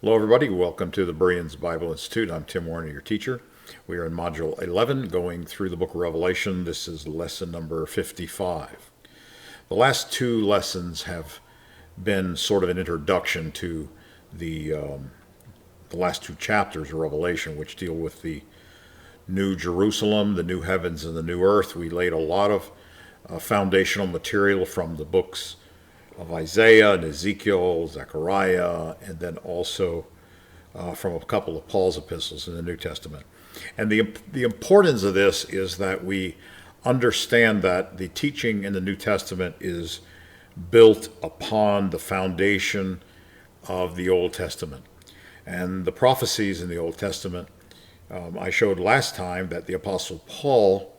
Hello, everybody. Welcome to the Bereans Bible Institute. I'm Tim Warner, your teacher. We are in Module 11, going through the book of Revelation. This is lesson number 55. The last two lessons have been sort of an introduction to the last two chapters of Revelation, which deal with the New Jerusalem, the new heavens, and the new earth. We laid a lot of foundational material from the books of Isaiah and Ezekiel, Zechariah, and then also from a couple of Paul's epistles in the New Testament. And the importance of this is that we understand that the teaching in the New Testament is built upon the foundation of the Old Testament. And the prophecies in the Old Testament, I showed last time that the Apostle Paul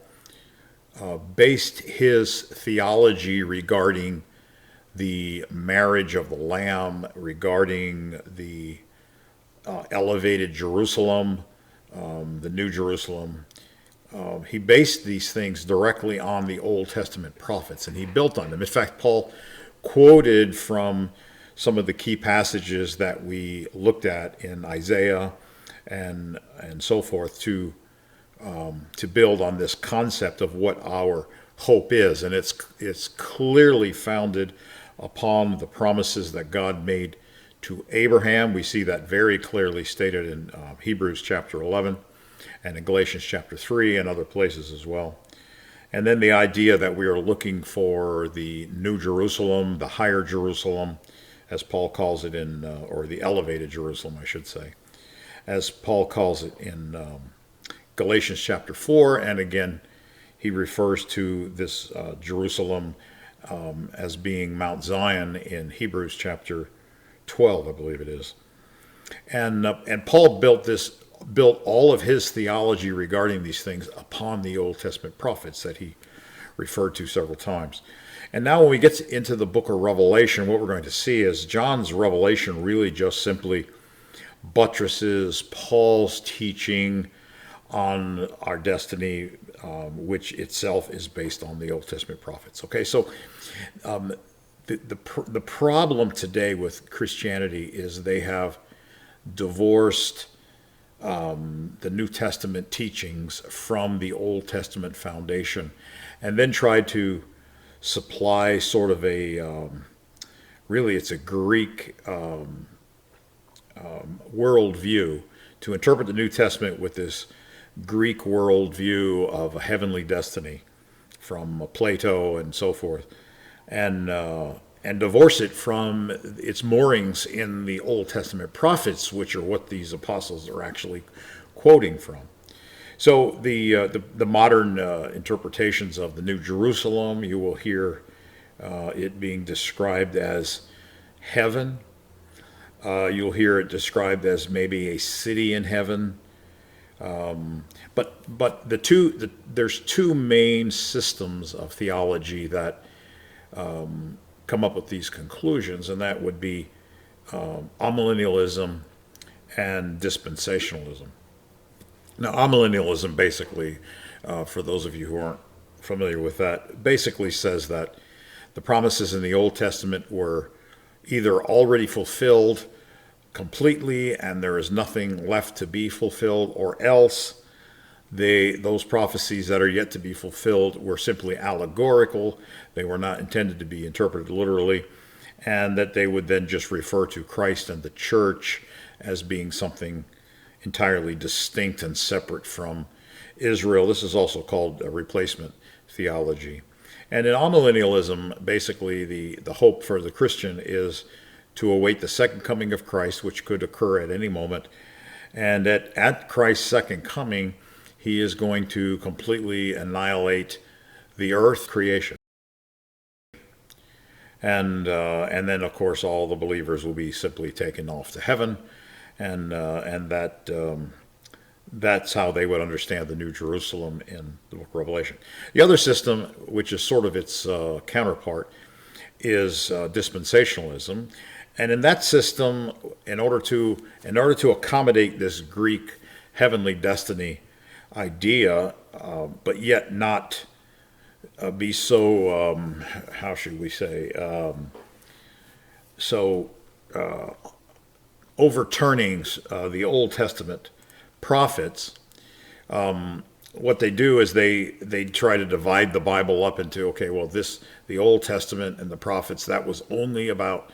based his theology regarding the marriage of the Lamb, regarding the elevated Jerusalem, the New Jerusalem. He based these things directly on the Old Testament prophets, and he built on them. In fact, Paul quoted from some of the key passages that we looked at in Isaiah and so forth to build on this concept of what our hope is, and it's clearly founded upon the promises that God made to Abraham. We see that very clearly stated in Hebrews chapter 11 and in Galatians chapter 3 and other places as well. And then the idea that we are looking for the New Jerusalem, the higher Jerusalem, as Paul calls it or the elevated Jerusalem, I should say, as Paul calls it in Galatians chapter 4, and again, he refers to this Jerusalem as being Mount Zion in Hebrews chapter 12, I believe it is. And Paul built all of his theology regarding these things upon the Old Testament prophets that he referred to several times. And now when we get into the book of Revelation, what we're going to see is John's revelation really just simply buttresses Paul's teaching on our destiny, which itself is based on the Old Testament prophets. Okay, so the problem today with Christianity is they have divorced the New Testament teachings from the Old Testament foundation, and then tried to supply sort of really it's a Greek worldview to interpret the New Testament with this Greek worldview of a heavenly destiny from Plato and so forth, and divorce it from its moorings in the Old Testament prophets, which are what these apostles are actually quoting from. So the modern interpretations of the New Jerusalem, you will hear it being described as heaven. You'll hear it described as maybe a city in heaven. But there's two main systems of theology that come up with these conclusions, and that would be amillennialism and dispensationalism. Now, amillennialism basically, for those of you who aren't familiar with that, basically says that the promises in the Old Testament were either already fulfilled completely and there is nothing left to be fulfilled, or else those prophecies that are yet to be fulfilled were simply allegorical. They were not intended to be interpreted literally, and that they would then just refer to Christ and the church as being something entirely distinct and separate from Israel. This is also called a replacement theology. And in amillennialism, basically the hope for the Christian is to await the second coming of Christ, which could occur at any moment. And at Christ's second coming, he is going to completely annihilate the earth creation. And then, of course, all the believers will be simply taken off to heaven, and that's how they would understand the New Jerusalem in the book of Revelation. The other system, which is sort of its counterpart, is dispensationalism. And in that system, in order to accommodate this Greek heavenly destiny idea, but yet not be so, how should we say, so overturning the Old Testament prophets, what they do is they try to divide the Bible up into, okay, well, the Old Testament and the prophets, that was only about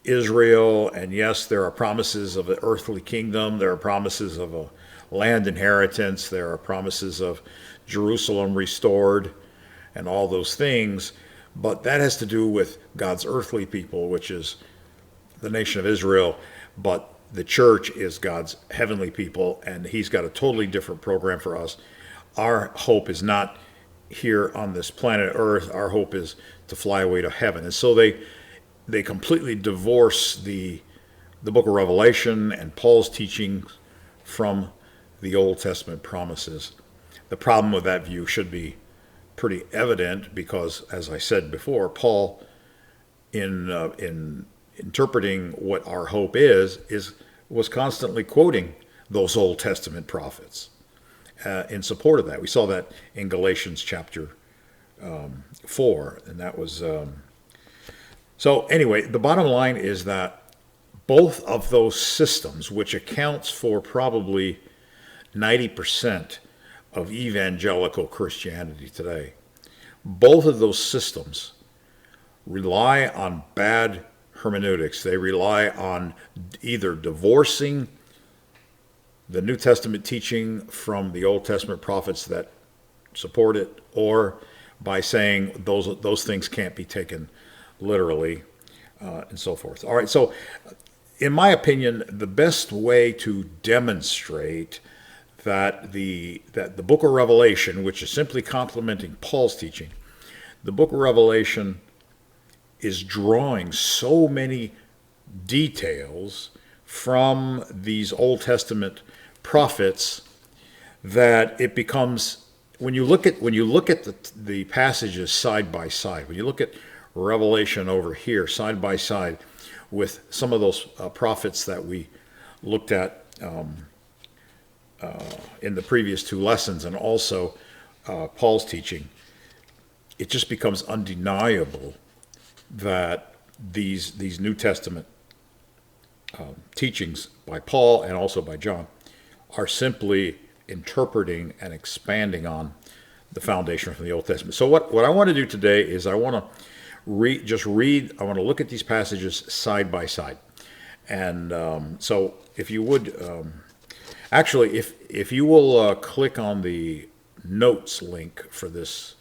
Israel, and yes, there are promises of an earthly kingdom, there are promises of a land inheritance, there are promises of Jerusalem restored, and all those things, but that has to do with God's earthly people, which is the nation of Israel, but the church is God's heavenly people, and he's got a totally different program for us. Our hope is not here on this planet Earth. Our hope is to fly away to heaven. And so they completely divorce the book of Revelation and Paul's teaching from the Old Testament promises. The problem with that view should be pretty evident because, as I said before, Paul, in interpreting what our hope was constantly quoting those Old Testament prophets in support of that. We saw that in Galatians chapter 4, and that was... So anyway, the bottom line is that both of those systems, which accounts for probably 90% of evangelical Christianity today, both of those systems rely on bad hermeneutics. They rely on either divorcing the New Testament teaching from the Old Testament prophets that support it, or by saying those things can't be taken literally, and so forth. All right, so in my opinion, the best way to demonstrate that the book of Revelation, which is simply complementing Paul's teaching, the book of Revelation is drawing so many details from these Old Testament prophets that it becomes, when you look at the passages side by side, when you look at Revelation over here side by side with some of those prophets that we looked at in the previous two lessons, and also Paul's teaching, it just becomes undeniable that these New Testament teachings by Paul and also by John are simply interpreting and expanding on the foundation from the Old Testament. So what I want to do today is I want to I want to look at these passages side by side. And so if you would, actually, if you will click on the notes link for this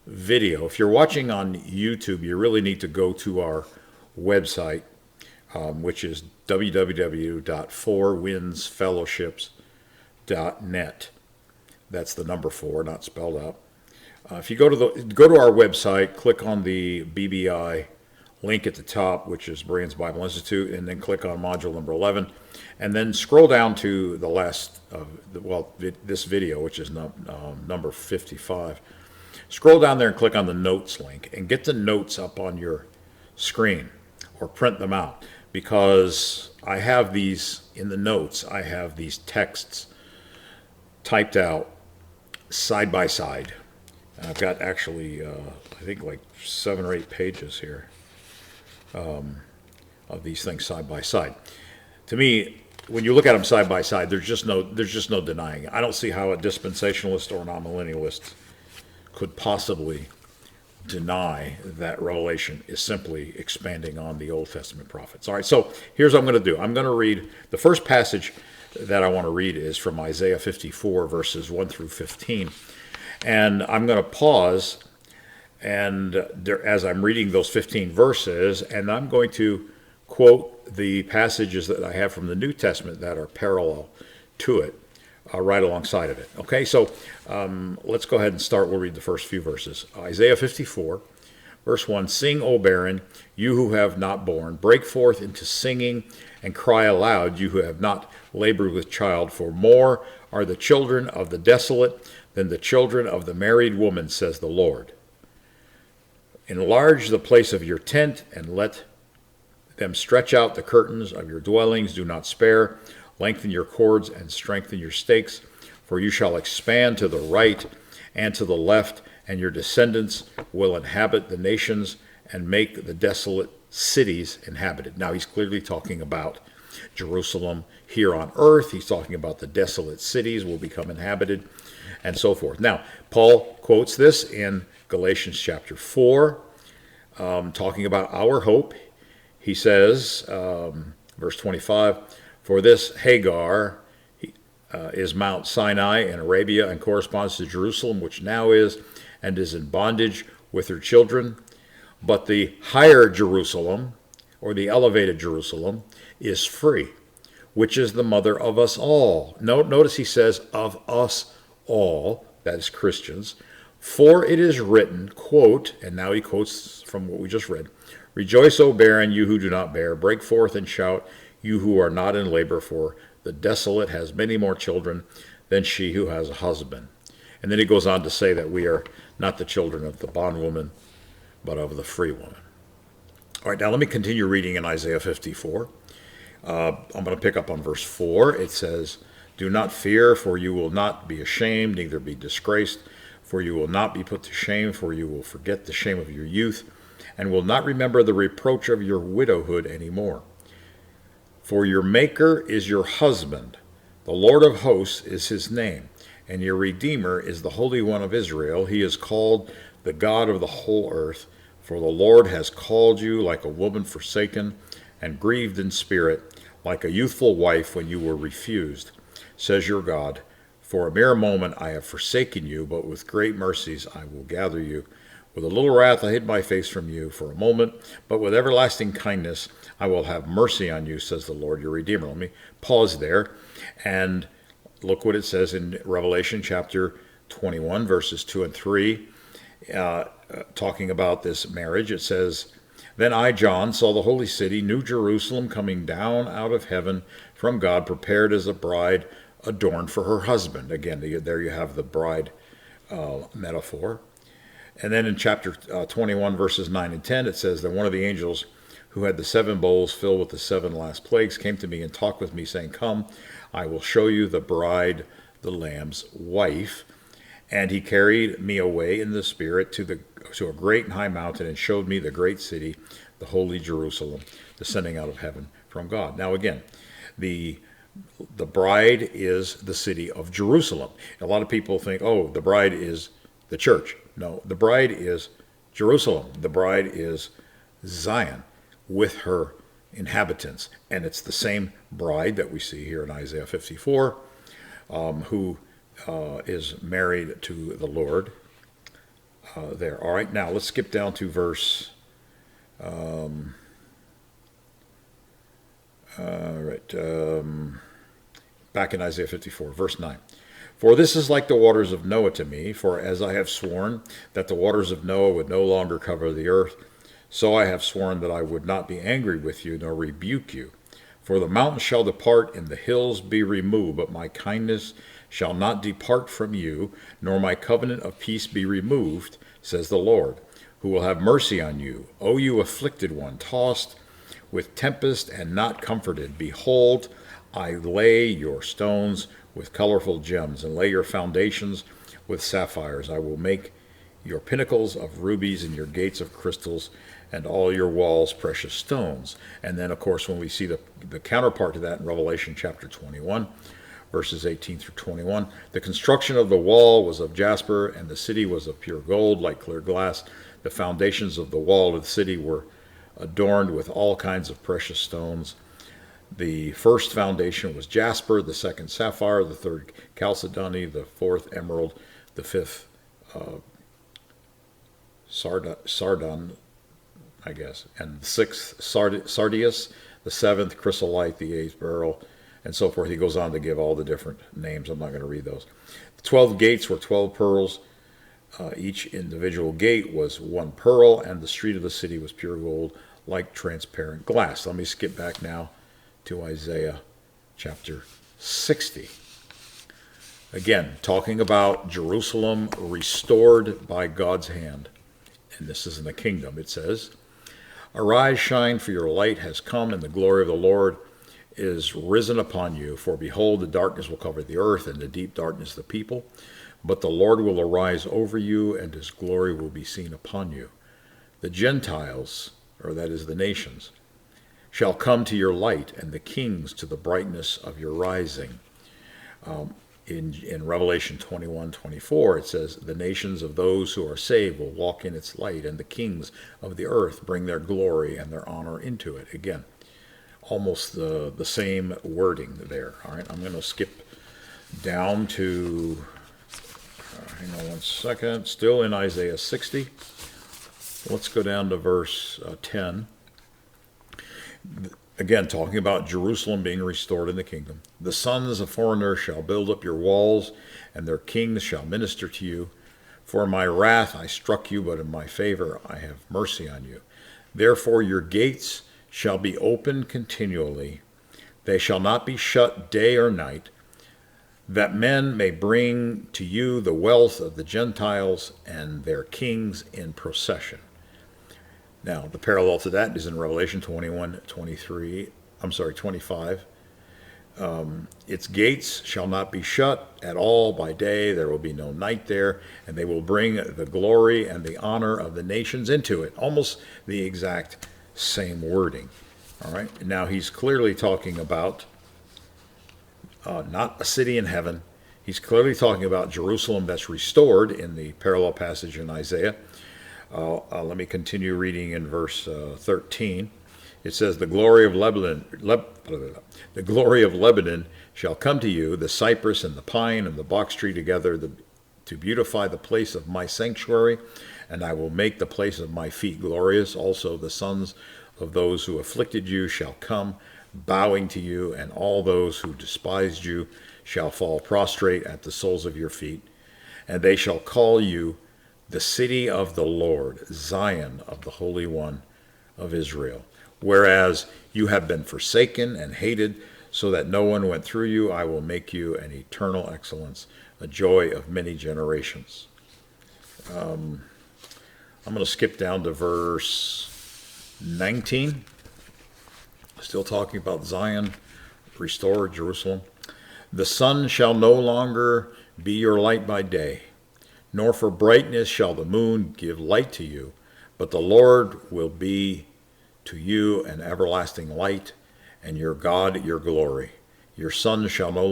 video, if you're watching on YouTube, you really need to go to our website, which is www.fourwindsfellowships.net. That's the number 4, not spelled out. If you go to our website, click on the BBI link at the top, which is Bereans Bible Institute, and then click on module number 11, and then scroll down to the last, this video, which is number 55. Scroll down there and click on the notes link, and get the notes up on your screen, or print them out, because I have these in the notes. I have these texts typed out side by side. I've got actually, I think like 7 or 8 pages here of these things side by side. To me, when you look at them side by side, there's just no denying it. I don't see how a dispensationalist or an amillennialist could possibly deny that Revelation is simply expanding on the Old Testament prophets. All right, so here's what I'm going to do. I'm going to read the first passage that I want to read is from Isaiah 54, verses 1 through 15. And I'm going to pause and as I'm reading those 15 verses, and I'm going to quote the passages that I have from the New Testament that are parallel to it, right alongside of it. Okay, so let's go ahead and start. We'll read the first few verses. Isaiah 54, verse 1, "Sing, O barren, you who have not borne. Break forth into singing and cry aloud, you who have not labored with child. For more are the children of the desolate than the children of the married woman, says the Lord. Enlarge the place of your tent, and let them stretch out the curtains of your dwellings. Do not spare. Lengthen your cords and strengthen your stakes, for you shall expand to the right and to the left, and your descendants will inhabit the nations and make the desolate cities inhabited." Now he's clearly talking about Jerusalem here on earth. He's talking about the desolate cities will become inhabited, and so forth. Now, Paul quotes this in Galatians chapter 4, talking about our hope. He says, verse 25, for this Hagar is Mount Sinai in Arabia and corresponds to Jerusalem, which now is and is in bondage with her children. But the higher Jerusalem, or the elevated Jerusalem, is free, which is the mother of us all. Notice he says, of us all, that is Christians. For it is written, quote, and now he quotes from what we just read, rejoice, O barren, you who do not bear. Break forth and shout, you who are not in labor, for the desolate has many more children than she who has a husband. And then he goes on to say that we are not the children of the bondwoman, but of the free woman. All right, now let me continue reading in Isaiah 54. I'm going to pick up on verse 4. It says, do not fear, for you will not be ashamed, neither be disgraced, for you will not be put to shame, for you will forget the shame of your youth, and will not remember the reproach of your widowhood any more. For your Maker is your husband, the Lord of hosts is his name, and your Redeemer is the Holy One of Israel. He is called the God of the whole earth, for the Lord has called you like a woman forsaken and grieved in spirit, like a youthful wife when you were refused, says your God. For a mere moment I have forsaken you, but with great mercies I will gather you. With a little wrath I hid my face from you for a moment, but with everlasting kindness I will have mercy on you, says the Lord your Redeemer. Let me pause there and look what it says in Revelation chapter 21, verses 2 and 3, talking about this marriage. It says, then I, John, saw the holy city, New Jerusalem, coming down out of heaven from God, prepared as a bride adorned for her husband. Again, there you have the bride metaphor. And then in chapter 21, verses 9 and 10, it says that one of the angels who had the 7 bowls filled with the 7 last plagues came to me and talked with me, saying, come, I will show you the bride, the Lamb's wife. And he carried me away in the spirit to a great and high mountain and showed me the great city, the holy Jerusalem, descending out of heaven from God. Now again, the bride is the city of Jerusalem. A lot of people think, oh, the bride is the church. No, the bride is Jerusalem. The bride is Zion with her inhabitants. And it's the same bride that we see here in Isaiah 54, who is married to the Lord there. All right, now let's skip down to verse back in Isaiah 54, verse 9. For this is like the waters of Noah to me, for as I have sworn that the waters of Noah would no longer cover the earth, so I have sworn that I would not be angry with you, nor rebuke you. For the mountains shall depart, and the hills be removed, but my kindness shall not depart from you, nor my covenant of peace be removed, says the Lord, who will have mercy on you. O you afflicted one, tossed with tempest and not comforted, behold, I lay your stones with colorful gems, and lay your foundations with sapphires. I will make your pinnacles of rubies and your gates of crystals, and all your walls precious stones. And then, of course, when we see the counterpart to that in Revelation chapter 21, verses 18 through 21, the construction of the wall was of jasper, and the city was of pure gold, like clear glass. The foundations of the wall of the city were adorned with all kinds of precious stones. The first foundation was jasper, the second sapphire, the third chalcedony, the fourth emerald, the fifth sardon, I guess, and the sixth sardius, the seventh chrysolite, the eighth beryl, and so forth. He goes on to give all the different names. I'm not going to read those. The 12 gates were 12 pearls. Each individual gate was 1 pearl, and the street of the city was pure gold, like transparent glass. Let me skip back now to Isaiah chapter 60. Again, talking about Jerusalem restored by God's hand. And this is in the kingdom. It says, arise, shine, for your light has come, and the glory of the Lord is risen upon you. For behold, the darkness will cover the earth, and the deep darkness the people. But the Lord will arise over you, and his glory will be seen upon you. The Gentiles, or that is the nations, shall come to your light, and the kings to the brightness of your rising. In Revelation 21:24, it says, the nations of those who are saved will walk in its light, and the kings of the earth bring their glory and their honor into it. Again, almost the same wording there. All right, I'm going to skip down to, hang on one second, still in Isaiah 60. Let's go down to verse 10. Again, talking about Jerusalem being restored in the kingdom. The sons of foreigners shall build up your walls, and their kings shall minister to you. For in my wrath I struck you, but in my favor I have mercy on you. Therefore your gates shall be open continually. They shall not be shut day or night, that men may bring to you the wealth of the Gentiles and their kings in procession. Now, the parallel to that is in Revelation 25. Its gates shall not be shut at all by day. There will be no night there, and they will bring the glory and the honor of the nations into it. Almost the exact same wording. All right. Now, he's clearly talking about not a city in heaven. He's clearly talking about Jerusalem that's restored in the parallel passage in Isaiah. Let me continue reading in verse 13. It says, the glory of Lebanon shall come to you, the cypress and the pine and the box tree together, to beautify the place of my sanctuary, and I will make the place of my feet glorious. Also the sons of those who afflicted you shall come, bowing to you, and all those who despised you shall fall prostrate at the soles of your feet, and they shall call you the city of the Lord, Zion of the Holy One of Israel. Whereas you have been forsaken and hated, so that no one went through you, I will make you an eternal excellence, a joy of many generations. I'm going to skip down to verse 19. Still talking about Zion, restored Jerusalem. The sun shall no longer be your light by day, nor for brightness shall the moon give light to you, but the Lord will be to you an everlasting light, and your God your glory. Your sun shall no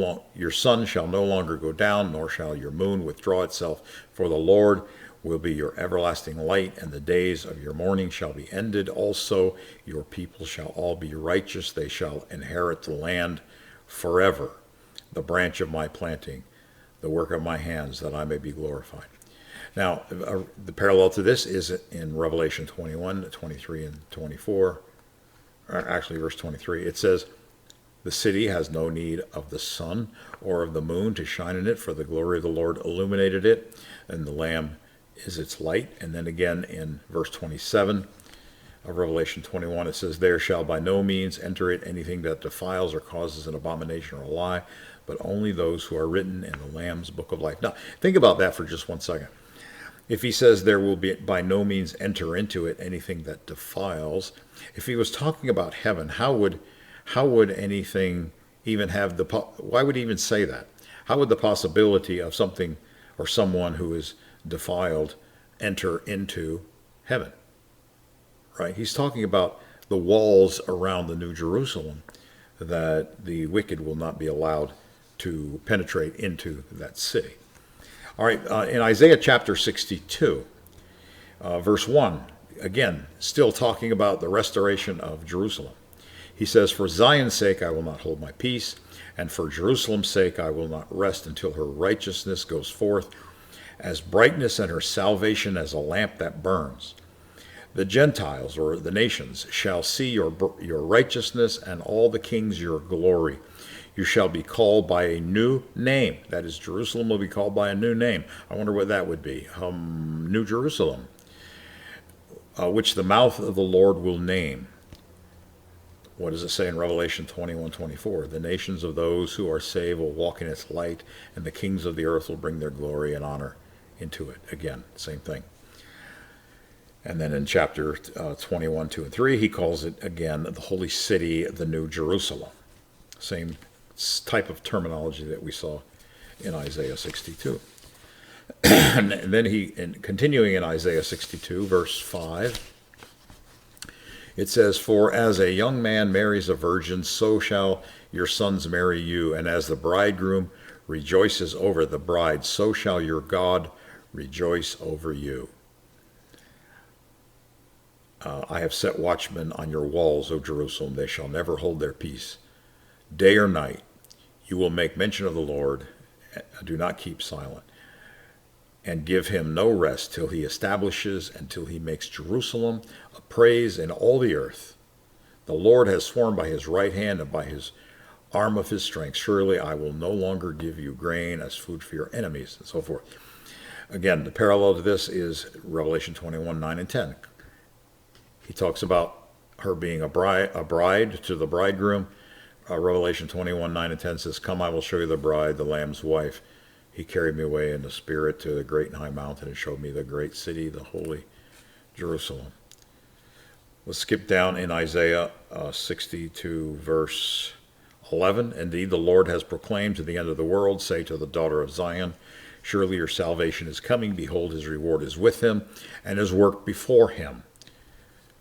longer go down, nor shall your moon withdraw itself, for the Lord will be your everlasting light, and the days of your mourning shall be ended. Also your people shall all be righteous, they shall inherit the land forever, the branch of my planting, the work of my hands, that I may be glorified. Now, the parallel to this is in Revelation 21, 23, and 24. Or actually, verse 23. It says, the city has no need of the sun or of the moon to shine in it, for the glory of the Lord illuminated it, and the Lamb is its light. And then again in verse 27 of Revelation 21, it says, there shall by no means enter it anything that defiles or causes an abomination or a lie, but only those who are written in the Lamb's book of life. Now, think about that for just 1 second. If he says there will be by no means enter into it anything that defiles, if he was talking about heaven, how would anything even have why would he even say that? How would the possibility of something or someone who is defiled enter into heaven? Right? He's talking about the walls around the New Jerusalem, that the wicked will not be allowed to penetrate into that city. All right, in Isaiah chapter 62, verse 1, again, still talking about the restoration of Jerusalem. He says, for Zion's sake I will not hold my peace, and for Jerusalem's sake I will not rest until her righteousness goes forth as brightness and her salvation as a lamp that burns. The Gentiles, or the nations, shall see your righteousness, and all the kings your glory. You shall be called by a new name. That is, Jerusalem will be called by a new name. I wonder what that would be. New Jerusalem, which the mouth of the Lord will name. What does it say in Revelation 21:24? The nations of those who are saved will walk in its light, and the kings of the earth will bring their glory and honor into it. Again, same thing. And then in chapter 21, 2 and 3, he calls it again the holy city, the New Jerusalem. Same type of terminology that we saw in Isaiah 62. And then continuing in Isaiah 62, verse 5, It says, "For as a young man marries a virgin, so shall your sons marry you. And as the bridegroom rejoices over the bride, so shall your God rejoice over you. I have set watchmen on your walls, O Jerusalem. They shall never hold their peace. Day or night, you will make mention of the Lord. Do not keep silent. And give him no rest till he establishes and till he makes Jerusalem a praise in all the earth. The Lord has sworn by his right hand and by his arm of his strength, surely I will no longer give you grain as food for your enemies," and so forth. Again, the parallel to this is Revelation 21, 9 and 10. He talks about her being a bride to the bridegroom. Revelation 21, 9 and 10 says, "Come, I will show you the bride, the Lamb's wife. He carried me away in the spirit to the great and high mountain and showed me the great city, the holy Jerusalem." Let's skip down in Isaiah 60 to verse 11. "Indeed, the Lord has proclaimed to the end of the world, say to the daughter of Zion, surely your salvation is coming. Behold, his reward is with him, and his work before him."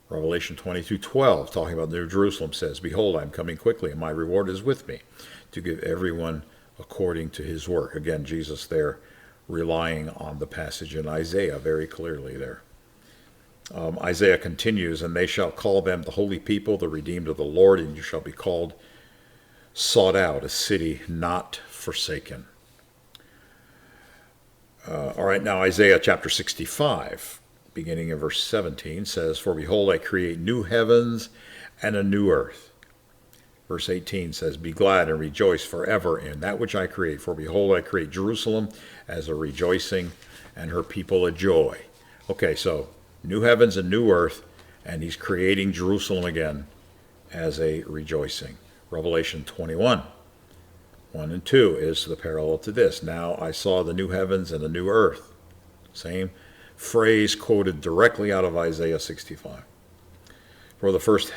Revelation 22:12, talking about New Jerusalem, says, "Behold, I am coming quickly, and my reward is with me, to give everyone according to his work." Again, Jesus there relying on the passage in Isaiah very clearly there. Isaiah continues, "And they shall call them the holy people, the redeemed of the Lord, and you shall be called sought out, a city not forsaken." All right, now Isaiah chapter 65, beginning in verse 17, says, "For behold, I create new heavens and a new earth." Verse 18 says, "Be glad and rejoice forever in that which I create. For behold, I create Jerusalem as a rejoicing and her people a joy." Okay, so new heavens and new earth, and he's creating Jerusalem again as a rejoicing. Revelation 21, 1 and 2 is the parallel to this. "Now I saw the new heavens and the new earth." Same phrase quoted directly out of Isaiah 65. "For the first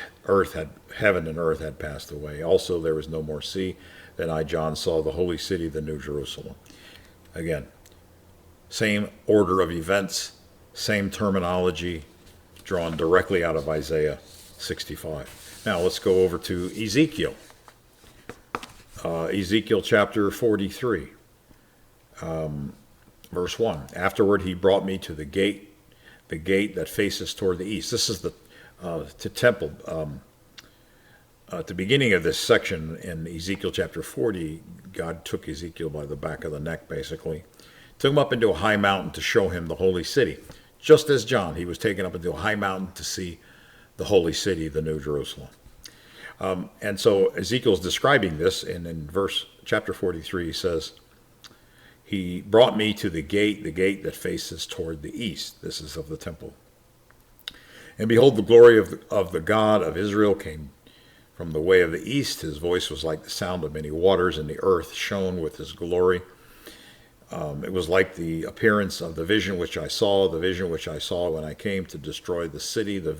heaven and earth had passed away. Also there was no more sea. Then I, John, saw the holy city, the new Jerusalem." Again, same order of events, same terminology, drawn directly out of Isaiah 65. Now let's go over to Ezekiel. Ezekiel chapter 43, verse 1. "Afterward he brought me to the gate that faces toward the east." This is the temple. At the beginning of this section in Ezekiel chapter 40, God took Ezekiel by the back of the neck, basically. Took him up into a high mountain to show him the holy city. Just as John, he was taken up into a high mountain to see the holy city, the new Jerusalem. And so Ezekiel's describing this, and in chapter 43 he says, "He brought me to the gate that faces toward the east." This is of the temple. "And behold, the glory of the God of Israel came from the way of the east. His voice was like the sound of many waters, and the earth shone with his glory. It was like the appearance of the vision which I saw when I came to destroy the city. The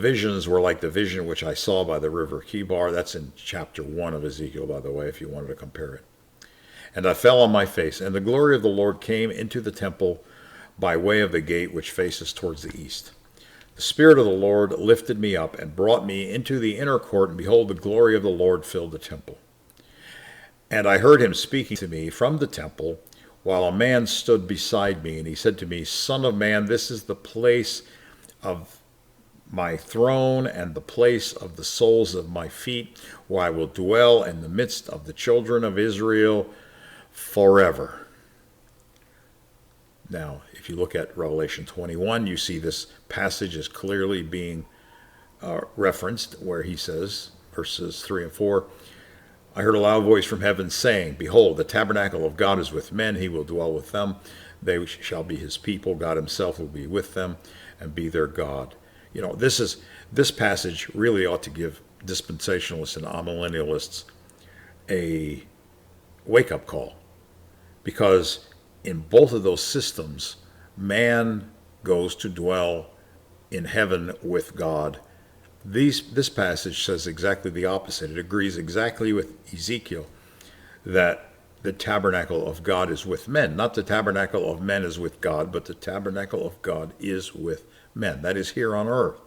visions were like the vision which I saw by the river Kibar." That's in chapter 1 of Ezekiel, by the way, if you wanted to compare it. "And I fell on my face, and the glory of the Lord came into the temple by way of the gate which faces towards the east. The Spirit of the Lord lifted me up and brought me into the inner court, and behold, the glory of the Lord filled the temple. And I heard him speaking to me from the temple, while a man stood beside me, and he said to me, 'Son of man, this is the place of my throne and the place of the soles of my feet, where I will dwell in the midst of the children of Israel forever.'" Now, if you look at Revelation 21, you see this passage is clearly being referenced, where he says, verses 3 and 4, "I heard a loud voice from heaven saying, Behold, the tabernacle of God is with men. He will dwell with them. They shall be his people. God himself will be with them and be their God." You know, this passage really ought to give dispensationalists and amillennialists a wake-up call, because in both of those systems, man goes to dwell in heaven with God. This passage says exactly the opposite. It agrees exactly with Ezekiel that the tabernacle of God is with men. Not the tabernacle of men is with God, but the tabernacle of God is with men. That is here on earth.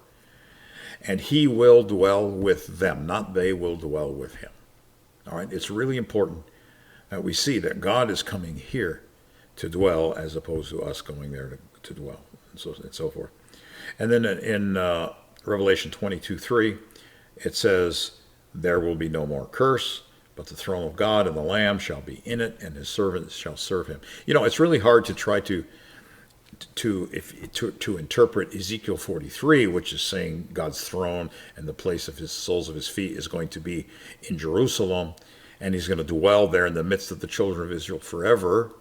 and he will dwell with them, not they will dwell with him. All right, it's really important that we see that God is coming here to dwell as opposed to us going there to dwell, and so forth. And then in Revelation 22:3, it says, there will be no more curse, but the throne of God and the Lamb shall be in it, and his servants shall serve him. You know, it's really hard to try to interpret Ezekiel 43, which is saying God's throne and the place of his soles of his feet is going to be in Jerusalem, and he's going to dwell there in the midst of the children of Israel forever,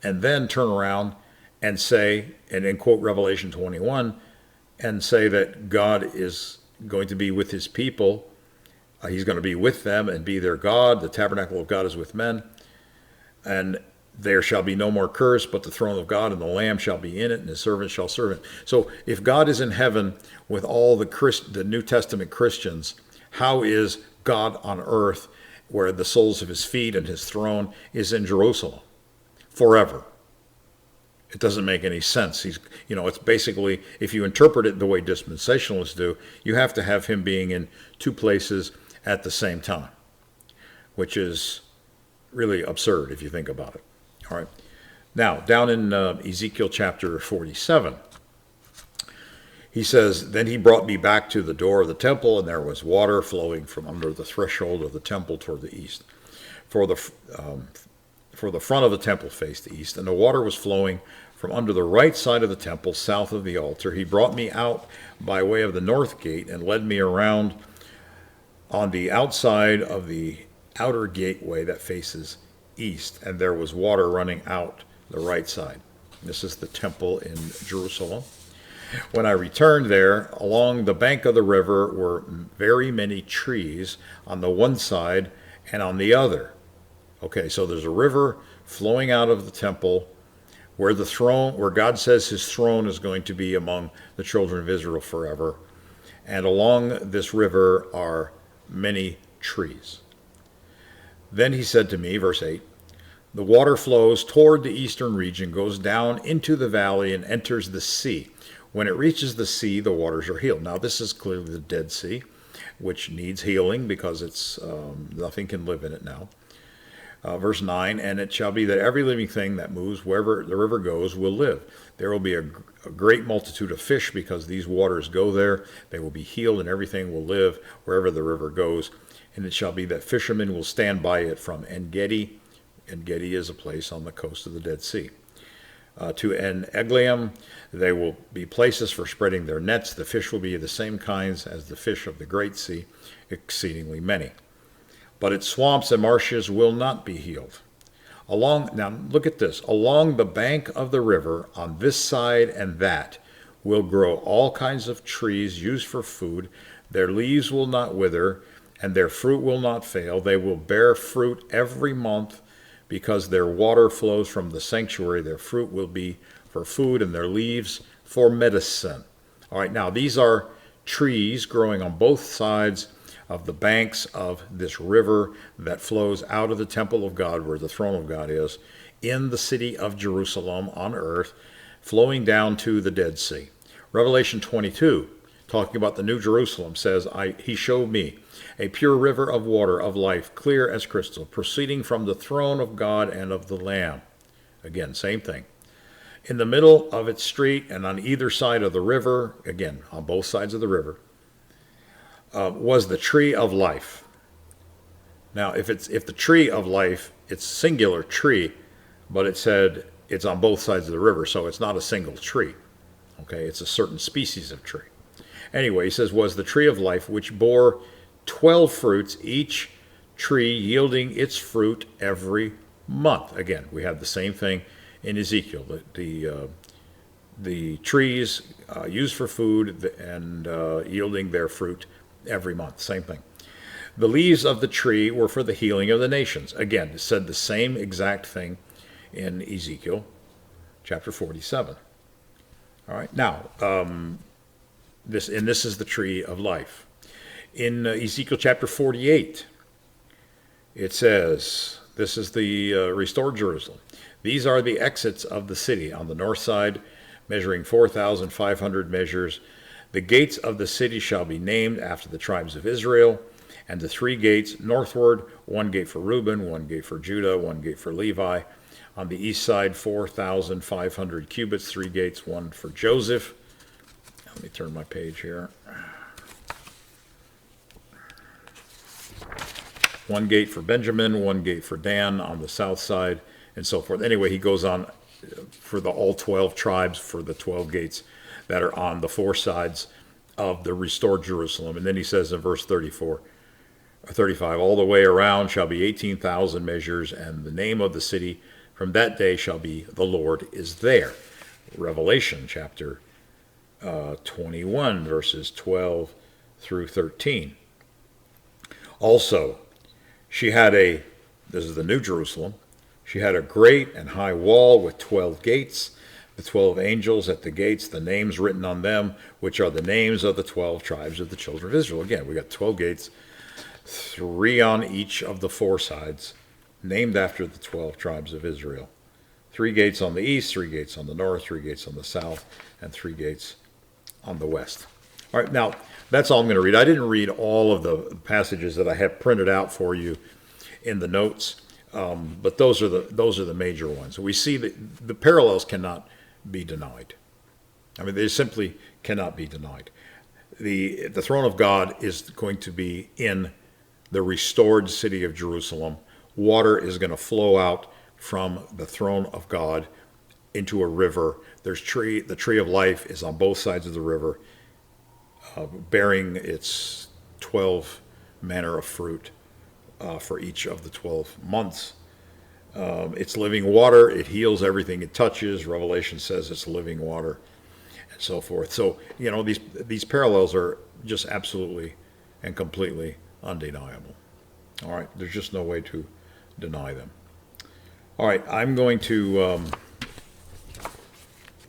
and then turn around and say, and then quote Revelation 21, and say that God is going to be with his people. He's going to be with them and be their God. The tabernacle of God is with men. And there shall be no more curse, but the throne of God and the Lamb shall be in it, and his servants shall serve him. So if God is in heaven with all the New Testament Christians, how is God on earth where the soles of his feet and his throne is in Jerusalem forever? It doesn't make any sense. It's basically, if you interpret it the way dispensationalists do, you have to have him being in two places at the same time, which is really absurd if you think about it. All right. Now, down in Ezekiel chapter 47, he says, then he brought me back to the door of the temple, and there was water flowing from under the threshold of the temple toward the east. For the front of the temple faced the east, and the water was flowing from under the right side of the temple, south of the altar. He brought me out by way of the north gate and led me around on the outside of the outer gateway that faces east, and there was water running out the right side. This is the temple in Jerusalem. When I returned there, along the bank of the river were very many trees on the one side and on the other. Okay, so there's a river flowing out of the temple where God says his throne is going to be among the children of Israel forever. And along this river are many trees. Then he said to me, verse 8, the water flows toward the eastern region, goes down into the valley, and enters the sea. When it reaches the sea, the waters are healed. Now, this is clearly the Dead Sea, which needs healing because it's nothing can live in it now. Verse 9, and it shall be that every living thing that moves wherever the river goes will live. There will be a great multitude of fish because these waters go there. They will be healed, and everything will live wherever the river goes. And it shall be that fishermen will stand by it from En-Gedi. En-Gedi is a place on the coast of the Dead Sea. To En-Eglaim, they will be places for spreading their nets. The fish will be the same kinds as the fish of the Great Sea, exceedingly many. But its swamps and marshes will not be healed. Now look at this. Along the bank of the river, on this side and that, will grow all kinds of trees used for food. Their leaves will not wither, and their fruit will not fail. They will bear fruit every month, because their water flows from the sanctuary. Their fruit will be for food, and their leaves for medicine. All right, now these are trees growing on both sides of the banks of this river that flows out of the temple of God, where the throne of God is, in the city of Jerusalem on earth, flowing down to the Dead Sea. Revelation 22, talking about the New Jerusalem, says, he showed me a pure river of water of life, clear as crystal, proceeding from the throne of God and of the Lamb. Again, same thing. In the middle of its street and on either side of the river, again, on both sides of the river, was the tree of life. Now, if the tree of life, it's singular tree, but it said it's on both sides of the river, so it's not a single tree. Okay, it's a certain species of tree. Anyway, he says, was the tree of life, which bore 12 fruits, each tree yielding its fruit every month. Again, we have the same thing in Ezekiel. The trees used for food and yielding their fruit every month. Same thing. The leaves of the tree were for the healing of the nations. Again, it said the same exact thing in Ezekiel chapter 47. All right. Now, this is the tree of life. In Ezekiel chapter 48, it says, this is the restored Jerusalem. These are the exits of the city on the north side, measuring 4,500 measures. The gates of the city shall be named after the tribes of Israel, and the 3 gates northward, 1 gate for Reuben, 1 gate for Judah, 1 gate for Levi. On the east side, 4,500 cubits, 3 gates, 1 for Joseph. Let me turn my page here. 1 gate for Benjamin, 1 gate for Dan on the south side, and so forth. Anyway, he goes on for all 12 tribes, for the 12 gates that are on the 4 sides of the restored Jerusalem. And then he says in verse 35, all the way around shall be 18,000 measures, and the name of the city from that day shall be the Lord is there. Revelation chapter 21, verses 12 through 13. Also, this is the New Jerusalem, she had a great and high wall with 12 gates, the 12 angels at the gates, the names written on them, which are the names of the 12 tribes of the children of Israel. Again, we got 12 gates, 3 on each of the 4 sides, named after the 12 tribes of Israel. 3 gates on the east, 3 gates on the north, 3 gates on the south, and 3 gates on the west. All right, now that's all I'm going to read. I didn't read all of the passages that I have printed out for you in the notes, but those are the major ones. We see that the parallels cannot be denied. I mean, they simply cannot be denied. The throne of God is going to be in the restored city of Jerusalem. Water is going to flow out from the throne of God into a river. The tree of life is on both sides of the river, bearing its 12 manner of fruit for each of the 12 months. It's living water. It heals everything it touches. Revelation says it's living water, and so forth. So, these parallels are just absolutely and completely undeniable. All right, there's just no way to deny them. All right, I'm going to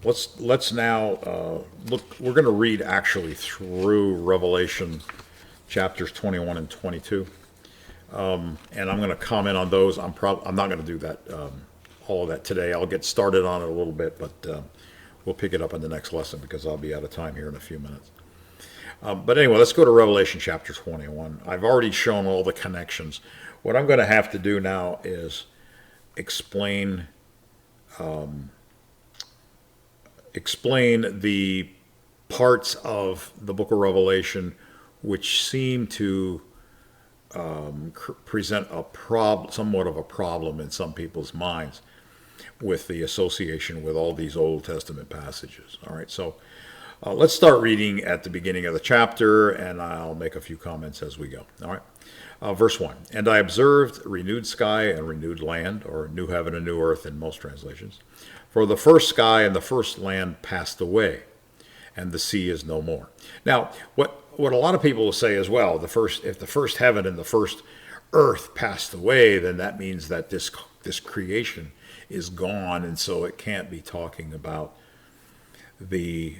let's now look. We're going to read actually through Revelation chapters 21 and 22, and I'm going to comment on those. I'm not going to do that all of that today. I'll get started on it a little bit, but we'll pick it up in the next lesson because I'll be out of time here in a few minutes. But anyway, let's go to Revelation chapter 21. I've already shown all the connections. What I'm going to have to do now is explain the parts of the book of Revelation which seem to present somewhat of a problem in some people's minds with the association with all these Old Testament passages. All right, so let's start reading at the beginning of the chapter, and I'll make a few comments as we go. All right, verse 1. And I observed renewed sky and renewed land, or new heaven and new earth in most translations. For the first sky and the first land passed away, and the sea is no more. Now, what a lot of people will say as well, if the first heaven and the first earth passed away, then that means that this creation is gone, and so it can't be talking about the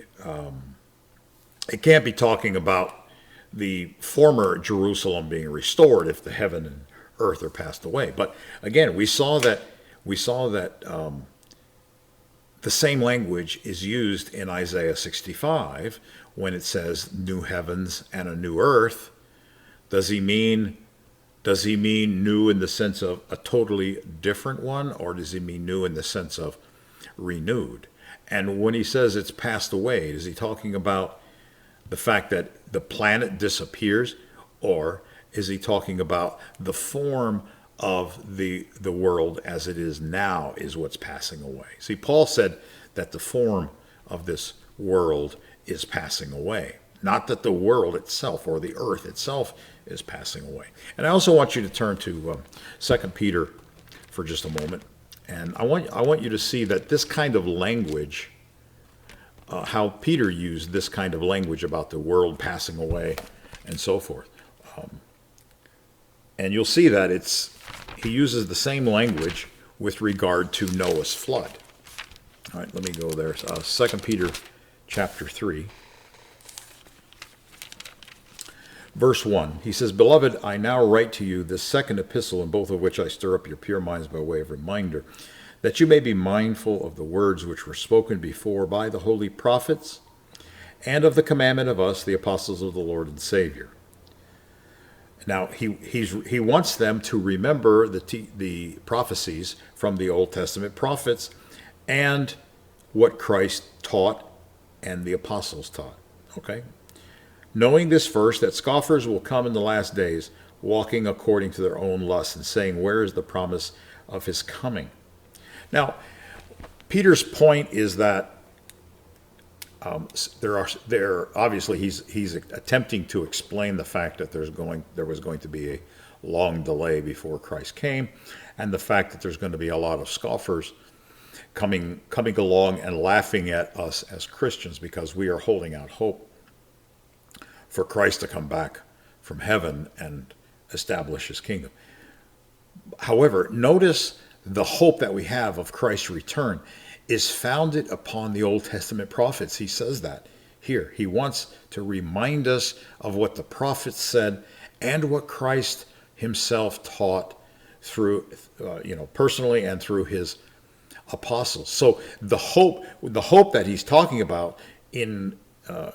former Jerusalem being restored if the heaven and earth are passed away. But again, we saw that the same language is used in Isaiah 65 when it says new heavens and a new earth. Does he mean new in the sense of a totally different one, or does he mean new in the sense of renewed? And when he says it's passed away, is he talking about the fact that the planet disappears, or is he talking about the form of the world as it is now is what's passing away? See, Paul said that the form of this world is passing away, not that the world itself or the earth itself is passing away. And I also want you to turn to 2 Peter for just a moment. And I want you to see that this kind of language, how Peter used this kind of language about the world passing away and so forth. And you'll see that he uses the same language with regard to Noah's flood. All right, let me go there. 2 Peter chapter 3. Verse 1, he says, Beloved, I now write to you this second epistle, in both of which I stir up your pure minds by way of reminder, that you may be mindful of the words which were spoken before by the holy prophets and of the commandment of us, the apostles of the Lord and Savior. Now, he wants them to remember the prophecies from the Old Testament prophets and what Christ taught and the apostles taught. Okay? Knowing this first, that scoffers will come in the last days, walking according to their own lusts, and saying, where is the promise of his coming? Now, Peter's point is that obviously he's attempting to explain the fact that there was going to be a long delay before Christ came, and the fact that there's going to be a lot of scoffers coming along and laughing at us as Christians because we are holding out hope for Christ to come back from heaven and establish his kingdom. However, notice the hope that we have of Christ's return is founded upon the Old Testament prophets. He says that here. He wants to remind us of what the prophets said and what Christ himself taught through, personally and through his apostles. So the hope that he's talking about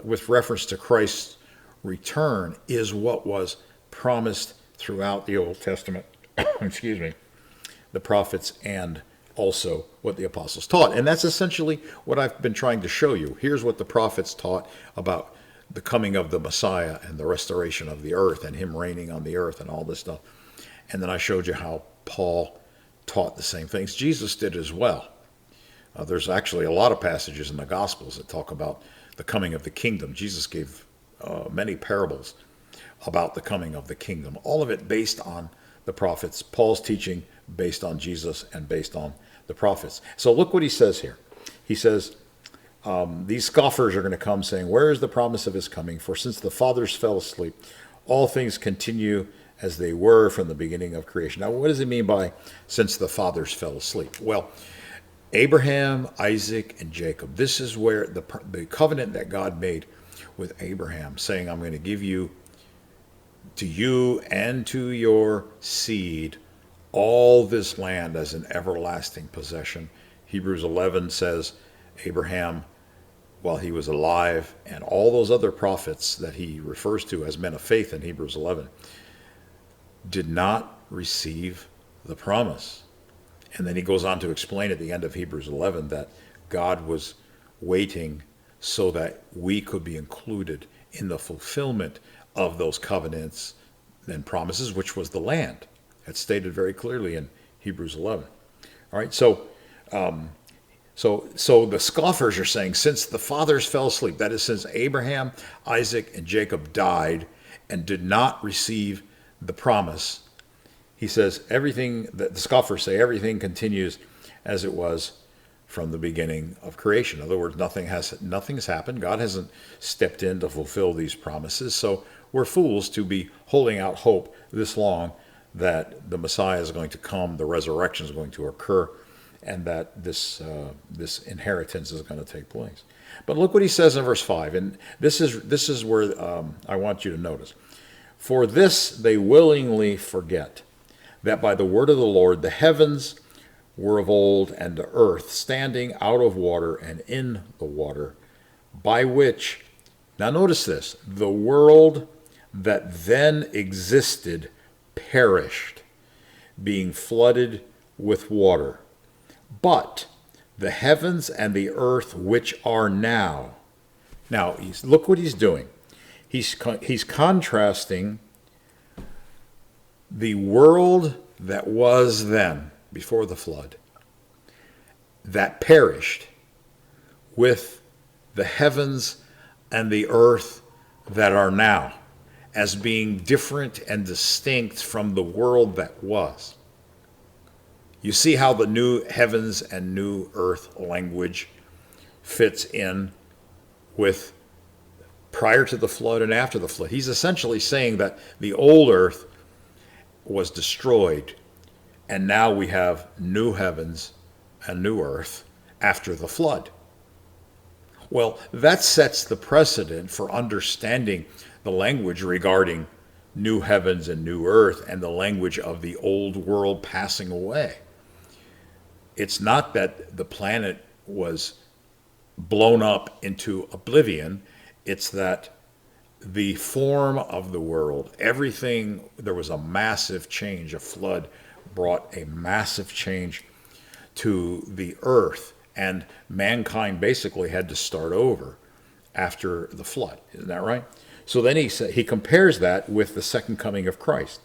with reference to Christ's return is what was promised throughout the Old Testament, excuse me, the prophets, and also what the apostles taught. And that's essentially what I've been trying to show you. Here's what the prophets taught about the coming of the Messiah and the restoration of the earth and him reigning on the earth and all this stuff. And then I showed you how Paul taught the same things. Jesus did as well. There's actually a lot of passages in the Gospels that talk about the coming of the kingdom. Jesus gave many parables about the coming of the kingdom, all of it based on the prophets. Paul's teaching based on Jesus and based on the prophets. So look what he says here. He says, these scoffers are going to come saying, where is the promise of his coming? For since the fathers fell asleep, all things continue as they were from the beginning of creation. Now, what does he mean by since the fathers fell asleep? Well, Abraham, Isaac, and Jacob. This is where the covenant that God made with Abraham, saying, I'm going to give you to you and to your seed all this land as an everlasting possession. Hebrews 11 says Abraham, while he was alive, and all those other prophets that he refers to as men of faith in Hebrews 11, did not receive the promise. And then he goes on to explain at the end of Hebrews 11 that God was waiting so that we could be included in the fulfillment of those covenants and promises, which was the land. It's stated very clearly in Hebrews 11. All right, so the scoffers are saying, since the fathers fell asleep, that is, since Abraham, Isaac, and Jacob died and did not receive the promise, he says the scoffers say everything continues as it was from the beginning of creation. In other words, nothing has happened. God hasn't stepped in to fulfill these promises. So we're fools to be holding out hope this long that the Messiah is going to come, the resurrection is going to occur, and that this inheritance is going to take place. But look what he says in verse 5, and this is where I want you to notice. For this they willingly forget, that by the word of the Lord the heavens were of old, and the earth standing out of water and in the water, by which, now notice this, the world that then existed perished, being flooded with water. But the heavens and the earth which are now. Now, look what he's doing. He's contrasting the world that was then, before the flood, that perished, with the heavens and the earth that are now, as being different and distinct from the world that was. You see how the new heavens and new earth language fits in with prior to the flood and after the flood. He's essentially saying that the old earth was destroyed, and now we have new heavens and new earth after the flood. Well, that sets the precedent for understanding the language regarding new heavens and new earth and the language of the old world passing away. It's not that the planet was blown up into oblivion It's that the form of the world, everything, there was a massive change. A flood brought a massive change to the earth, and mankind basically had to start over after the flood. Isn't that right? So then he compares that with the second coming of Christ.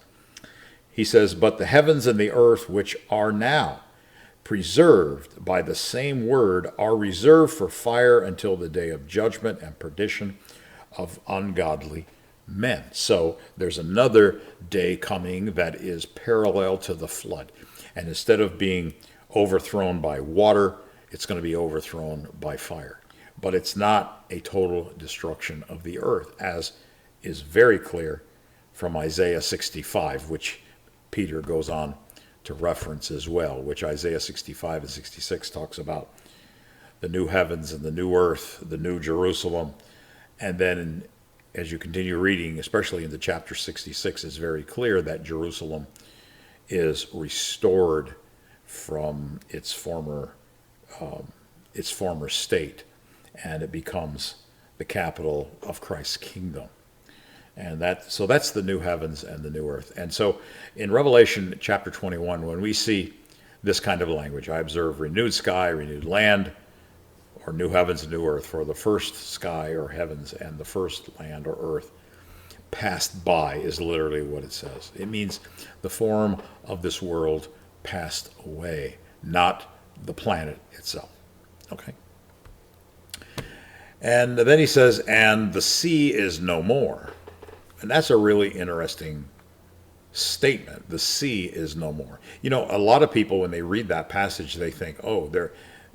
He says, "But the heavens and the earth, which are now preserved by the same word, are reserved for fire until the day of judgment and perdition of ungodly men." So there's another day coming that is parallel to the flood. And instead of being overthrown by water, it's going to be overthrown by fire. But it's not a total destruction of the earth, as is very clear from Isaiah 65, which Peter goes on to reference as well, which Isaiah 65 and 66 talks about the new heavens and the new earth, the new Jerusalem. And then as you continue reading, especially into chapter 66, it's very clear that Jerusalem is restored from its former state, and it becomes the capital of Christ's kingdom. And that's the new heavens and the new earth. And so in Revelation chapter 21, when we see this kind of language, "I observe renewed sky, renewed land," or new heavens and new earth, for the first sky or heavens and the first land or earth passed by, is literally what it says. It means the form of this world passed away, not the planet itself. Okay? And then he says, "And the sea is no more." And that's a really interesting statement. The sea is no more. You know, a lot of people, when they read that passage, they think, oh,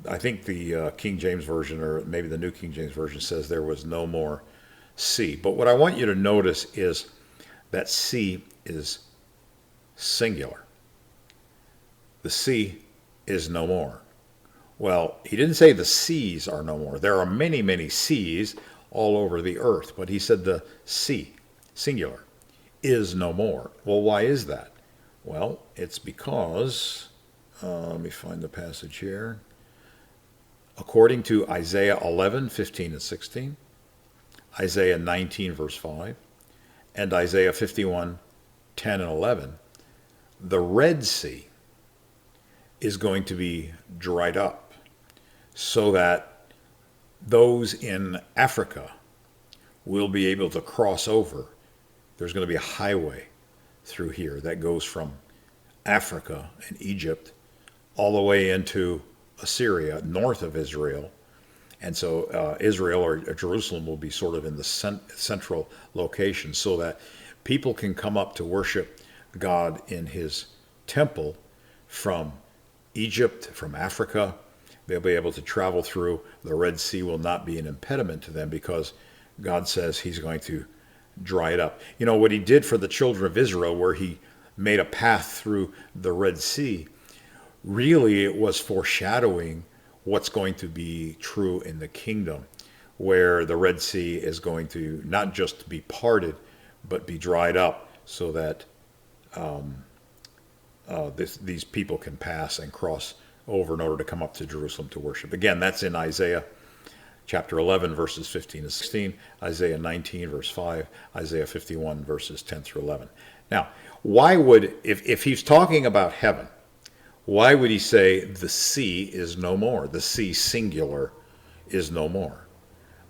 I think the King James Version, or maybe the New King James Version, says there was no more sea. But what I want you to notice is that sea is singular. The sea is no more. Well, he didn't say the seas are no more. There are many, many seas all over the earth, but he said the sea, singular, is no more. Well, why is that? Well, it's because, let me find the passage here. According to Isaiah 11, 15 and 16, Isaiah 19, verse 5, and Isaiah 51, 10 and 11, the Red Sea is going to be dried up so that those in Africa will be able to cross over. There's going to be a highway through here that goes from Africa and Egypt all the way into Assyria, north of Israel. And so Israel or Jerusalem will be sort of in the central location, so that people can come up to worship God in his temple from Egypt, from Africa. They'll be able to travel through. The Red Sea will not be an impediment to them, because God says he's going to dry it up. You know, what he did for the children of Israel, where he made a path through the Red Sea, really it was foreshadowing what's going to be true in the kingdom, where the Red Sea is going to not just be parted, but be dried up, so that these people can pass and cross over in order to come up to Jerusalem to worship. Again, that's in Isaiah chapter 11, verses 15 to 16, Isaiah 19, verse 5, Isaiah 51, verses 10 through 11. Now, why would, if he's talking about heaven, why would he say the sea is no more? The sea, singular, is no more.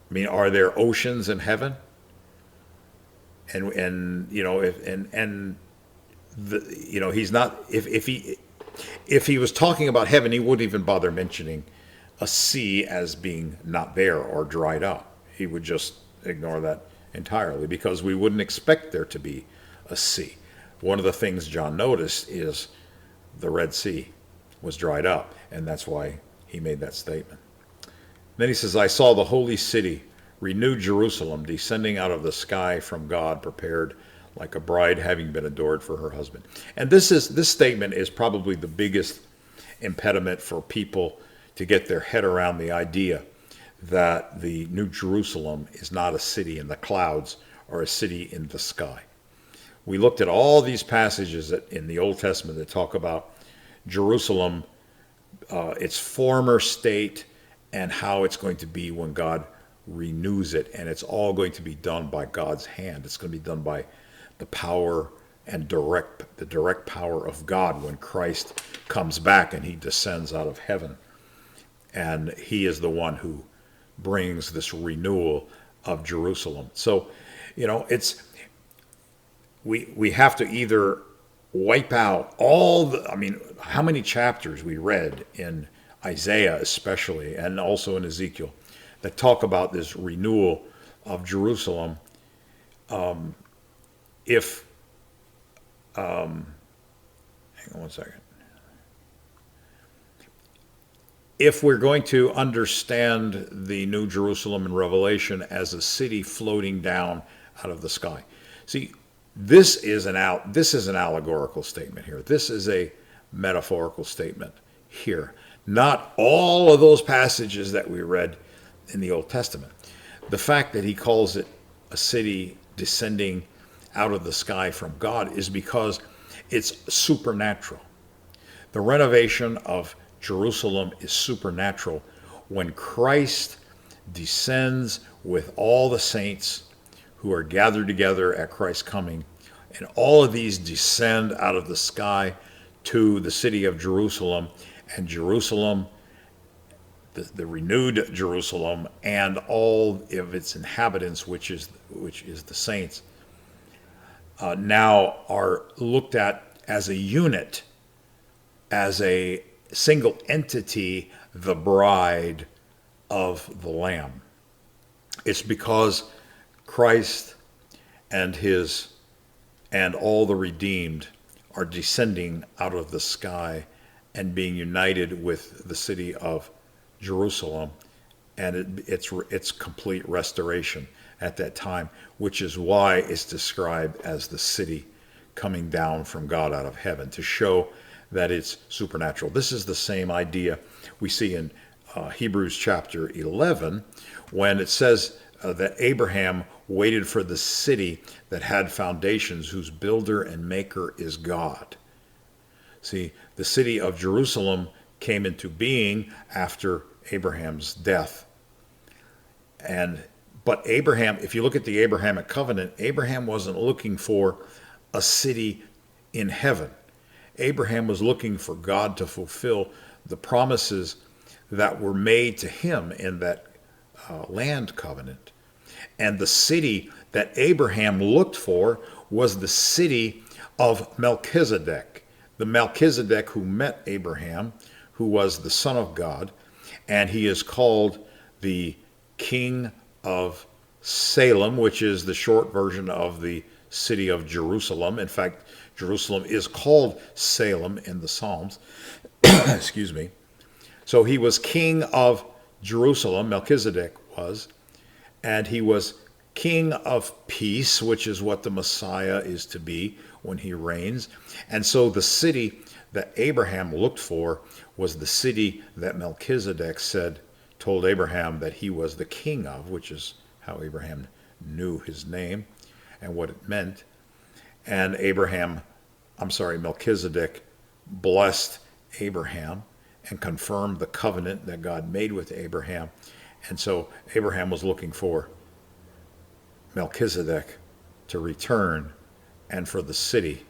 I mean, are there oceans in heaven? And you know, he's not. If he was talking about heaven, he wouldn't even bother mentioning a sea as being not there or dried up. He would just ignore that entirely, because we wouldn't expect there to be a sea. One of the things John noticed is the Red Sea was dried up, and that's why he made that statement. Then he says, "I saw the holy city, renewed Jerusalem, descending out of the sky from God, prepared like a bride having been adored for her husband." And this statement is probably the biggest impediment for people to get their head around the idea that the New Jerusalem is not a city in the clouds or a city in the sky. We looked at all these passages in the Old Testament that talk about Jerusalem, its former state, and how it's going to be when God renews it, and it's all going to be done by God's hand. It's going to be done by the power and the direct power of God when Christ comes back and he descends out of heaven. And he is the one who brings this renewal of Jerusalem. So, it's we have to either wipe out how many chapters we read in Isaiah especially, and also in Ezekiel, that talk about this renewal of Jerusalem. Hang on one second. If we're going to understand the New Jerusalem in Revelation as a city floating down out of the sky, see, this is an allegorical statement here. This is a metaphorical statement here. Not all of those passages that we read in the Old Testament. The fact that he calls it a city descending out of the sky from God is because it's supernatural. The renovation of Jerusalem is supernatural when Christ descends with all the saints who are gathered together at Christ's coming, and all of these descend out of the sky to the city of Jerusalem, and Jerusalem, the renewed Jerusalem, and all of its inhabitants, which is the saints, now are looked at as a unit, as a single entity, the bride of the Lamb. It's because Christ and all the redeemed are descending out of the sky and being united with the city of Jerusalem, and it's complete restoration at that time, which is why it's described as the city coming down from God out of heaven, to show that it's supernatural. This is the same idea we see in Hebrews chapter 11, when it says that Abraham waited for the city that had foundations, whose builder and maker is God. See, the city of Jerusalem came into being after Abraham's death. But Abraham, if you look at the Abrahamic covenant, Abraham wasn't looking for a city in heaven. Abraham was looking for God to fulfill the promises that were made to him in that land covenant. And the city that Abraham looked for was the city of Melchizedek. The Melchizedek who met Abraham, who was the Son of God, and he is called the King of Salem, which is the short version of the city of Jerusalem. In fact, Jerusalem is called Salem in the Psalms. Excuse me. So he was king of Jerusalem, Melchizedek was, and he was king of peace, which is what the Messiah is to be when he reigns. And so the city that Abraham looked for was the city that Melchizedek told Abraham that he was the king of, which is how Abraham knew his name and what it meant. And Melchizedek blessed Abraham and confirmed the covenant that God made with Abraham. And so Abraham was looking for Melchizedek to return and for the city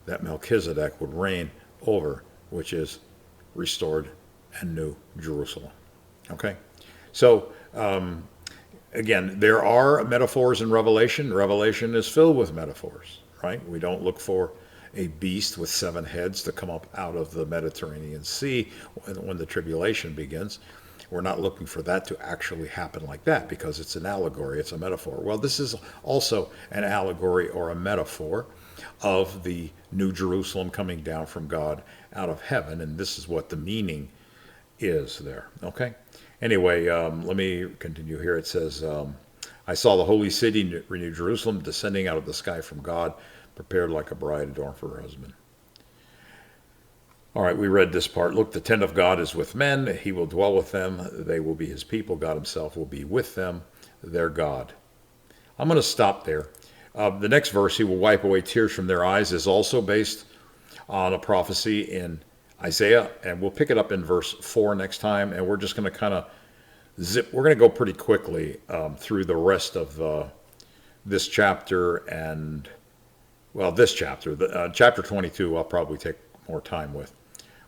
that Melchizedek would reign over, which is restored and new Jerusalem. Okay? So, again, there are metaphors in Revelation. Revelation is filled with metaphors, right? We don't look for a beast with 7 heads to come up out of the Mediterranean Sea when the tribulation begins. We're not looking for that to actually happen like that, because it's an allegory, it's a metaphor. Well, this is also an allegory or a metaphor of the New Jerusalem coming down from God out of heaven, and this is what the meaning is there. Okay? Anyway, let me continue here. It says, I saw the holy city, New Jerusalem, descending out of the sky from God, prepared like a bride adorned for her husband. All right, we read this part. Look, the tent of God is with men. He will dwell with them. They will be his people. God himself will be with them, their God. I'm going to stop there. The next verse, he will wipe away tears from their eyes, is also based on a prophecy in Isaiah. And we'll pick it up in verse 4 next time. And we're just going to kind of We're going to go pretty quickly through the rest of this chapter and, well, this chapter. Chapter 22 I'll probably take more time with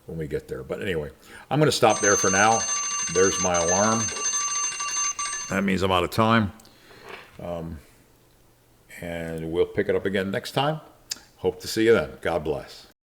when we get there. But anyway, I'm going to stop there for now. There's my alarm. That means I'm out of time. And we'll pick it up again next time. Hope to see you then. God bless.